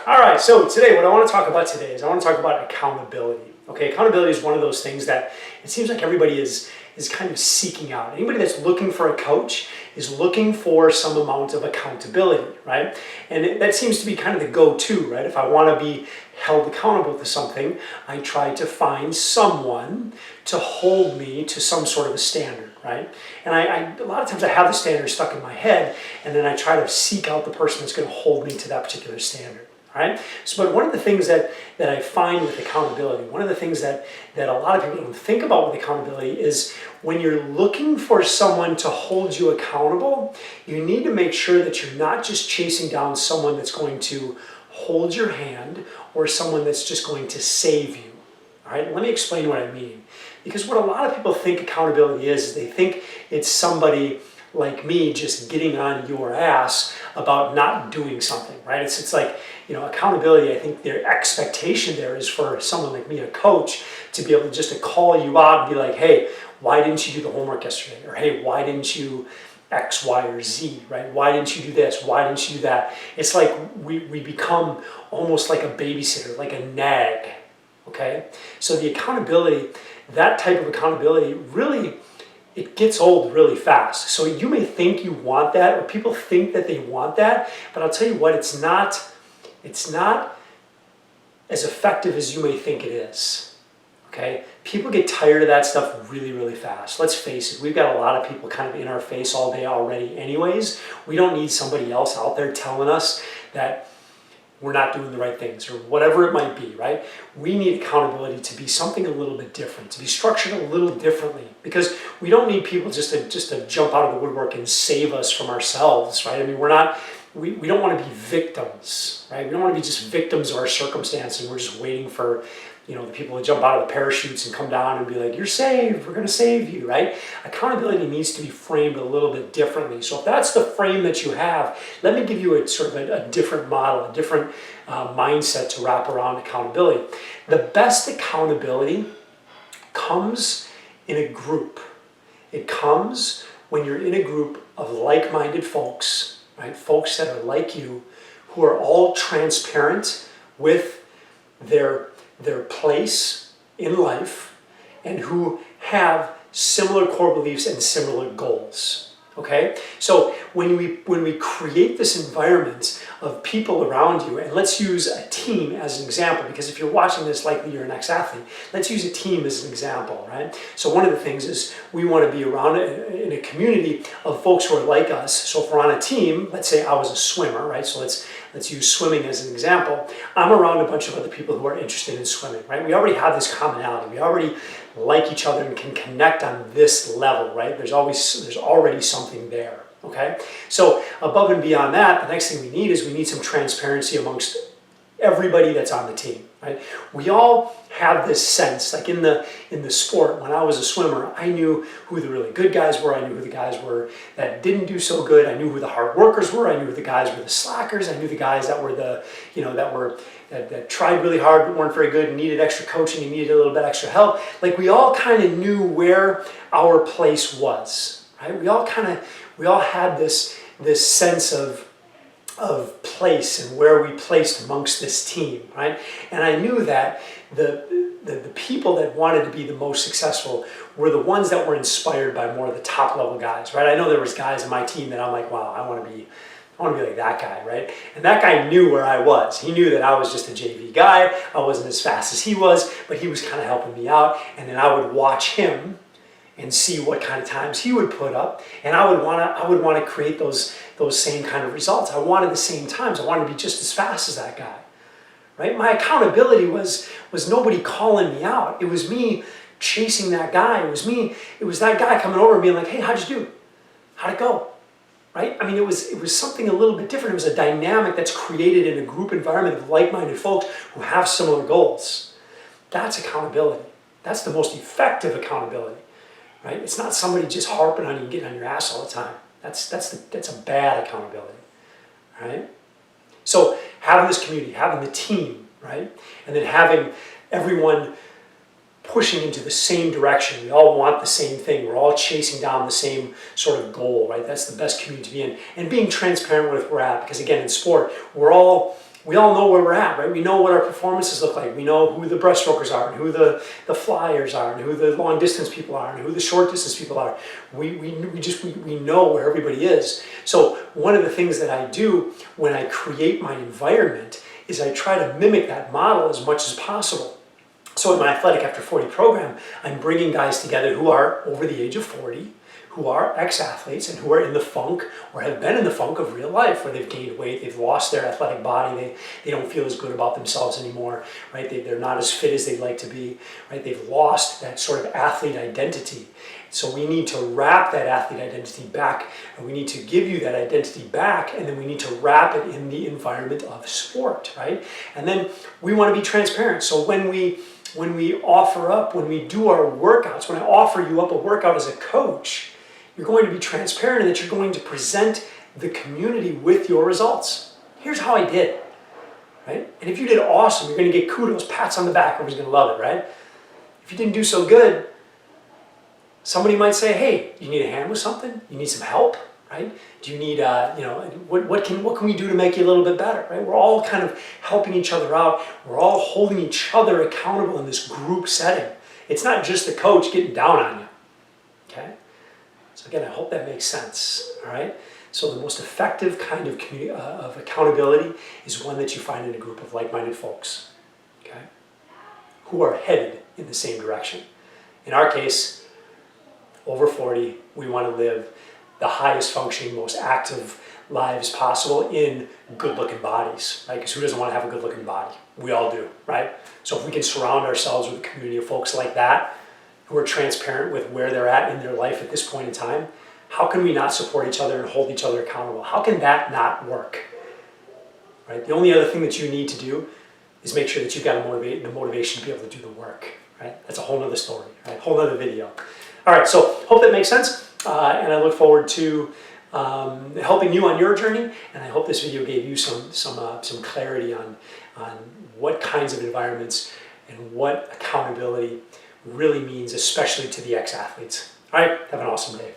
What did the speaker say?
All right, so today, what I want to talk about today is I want to talk about accountability. Okay, accountability is one of those things that it seems like everybody is kind of seeking out. Anybody that's looking for a coach is looking for some amount of accountability, right? And that seems to be kind of the go-to, right? If I want to be held accountable to something, I try to find someone to hold me to some sort of a standard, right? And I a lot of times I have the standard stuck in my head, and then I try to seek out the person that's going to hold me to that particular standard. All right. So, but one of the things that I find with accountability, one of the things that a lot of people don't think about with accountability is when you're looking for someone to hold you accountable, you need to make sure that you're not just chasing down someone that's going to hold your hand or someone that's just going to save you. All right. Let me explain what I mean. Because what a lot of people think accountability is they think it's somebody like me just getting on your ass about not doing something, right? It's like, accountability, I think their expectation there is for someone like me, a coach, to be able to call you out and be like, hey, why didn't you do the homework yesterday? Or hey, why didn't you X, Y, or Z, right? Why didn't you do this? Why didn't you do that? It's like we become almost like a babysitter, like a nag, okay? So the accountability, that type of accountability really, it gets old really fast. So you may think you want that, or people think that they want that, but I'll tell you what, it's not as effective as you may think it is, okay? People get tired of that stuff really, really fast. Let's face it, we've got a lot of people kind of in our face all day already anyways. We don't need somebody else out there telling us that we're not doing the right things or whatever it might be, right? We need accountability to be something a little bit different, to be structured a little differently, because we don't need people just to jump out of the woodwork and save us from ourselves, right? I mean, we don't want to be victims, right? We don't want to be just victims of our circumstance and we're just waiting for, the people to jump out of the parachutes and come down and be like, you're saved, we're going to save you, right? Accountability needs to be framed a little bit differently. So if that's the frame that you have, let me give you a sort of a different model, a different mindset to wrap around accountability. The best accountability comes in a group. It comes when you're in a group of like-minded folks, right? Folks that are like you, who are all transparent with their place in life and who have similar core beliefs and similar goals. Okay? So when we create this environment of people around you, and let's use a team as an example, because if you're watching this, likely you're an ex-athlete. Let's use a team as an example, right? So one of the things is we want to be around in a community of folks who are like us. So if we're on a team, let's say I was a swimmer, right? So let's use swimming as an example. I'm around a bunch of other people who are interested in swimming, right? We already have this commonality. We already like each other and can connect on this level, right? There's already something there, okay? So above and beyond that, the next thing we need is we need some transparency amongst everybody that's on the team, right? We all have this sense, like in the sport, when I was a swimmer, I knew who the really good guys were, I knew who the guys were that didn't do so good, I knew who the hard workers were, I knew who the guys were the slackers, I knew the guys that were that tried really hard but weren't very good and needed extra coaching and needed a little bit extra help. Like we all kind of knew where our place was, right? We all had this sense of place and where we placed amongst this team, right? And I knew that the people that wanted to be the most successful were the ones that were inspired by more of the top level guys, right? I know there was guys in my team that I'm like, wow, I want to be like that guy, right? And that guy knew where I was. He knew that I was just a JV guy. I wasn't as fast as he was, but he was kind of helping me out. And then I would watch him and see what kind of times he would put up, and I would want to create those same kind of results. I wanted the same times. I wanted to be just as fast as that guy, right? My accountability was nobody calling me out. It was me chasing that guy. It was that guy coming over and being like, hey, how'd you do? How'd it go? Right? I mean, it was something a little bit different. It was a dynamic that's created in a group environment of like-minded folks who have similar goals. That's accountability. That's the most effective accountability. Right? It's not somebody just harping on you and getting on your ass all the time. That's a bad accountability, right? So having this community, having the team, right? And then having everyone pushing into the same direction. We all want the same thing. We're all chasing down the same sort of goal, right? That's the best community to be in. And being transparent with where we're at, because again, in sport, we're all we all know where we're at, right? We know what our performances look like. We know who the breaststrokers are and who the flyers are and who the long distance people are and who the short distance people are. We know where everybody is. So one of the things that I do when I create my environment is I try to mimic that model as much as possible. So in my Athletic After 40 program, I'm bringing guys together who are over the age of 40, who are ex-athletes and who are in the funk or have been in the funk of real life where they've gained weight, they've lost their athletic body, they don't feel as good about themselves anymore, right? They're not as fit as they'd like to be, right? They've lost that sort of athlete identity. So we need to wrap that athlete identity back, and we need to give you that identity back, and then we need to wrap it in the environment of sport, right? And then we want to be transparent. So when we offer up, when we do our workouts, when I offer you up a workout as a coach, you're going to be transparent in that you're going to present the community with your results. Here's how I did, right? And if you did awesome, you're going to get kudos, pats on the back, everyone's going to love it, right? If you didn't do so good, somebody might say, hey, you need a hand with something? You need some help, right? Do you need, what can we do to make you a little bit better, right? We're all kind of helping each other out. We're all holding each other accountable in this group setting. It's not just the coach getting down on you, okay? So again, I hope that makes sense, all right? So the most effective kind of accountability is one that you find in a group of like-minded folks, okay? Who are headed in the same direction. In our case, over 40, we want to live the highest functioning, most active lives possible in good-looking bodies, right? Because who doesn't want to have a good-looking body? We all do, right? So if we can surround ourselves with a community of folks like that, who are transparent with where they're at in their life at this point in time, how can we not support each other and hold each other accountable? How can that not work? Right? The only other thing that you need to do is make sure that you've got the motivation to be able to do the work. Right? That's a whole nother story, right? Whole nother video. All right, so hope that makes sense, and I look forward to helping you on your journey, and I hope this video gave you some clarity on what kinds of environments and what accountability really means, especially to the ex-athletes. All right, have an awesome day.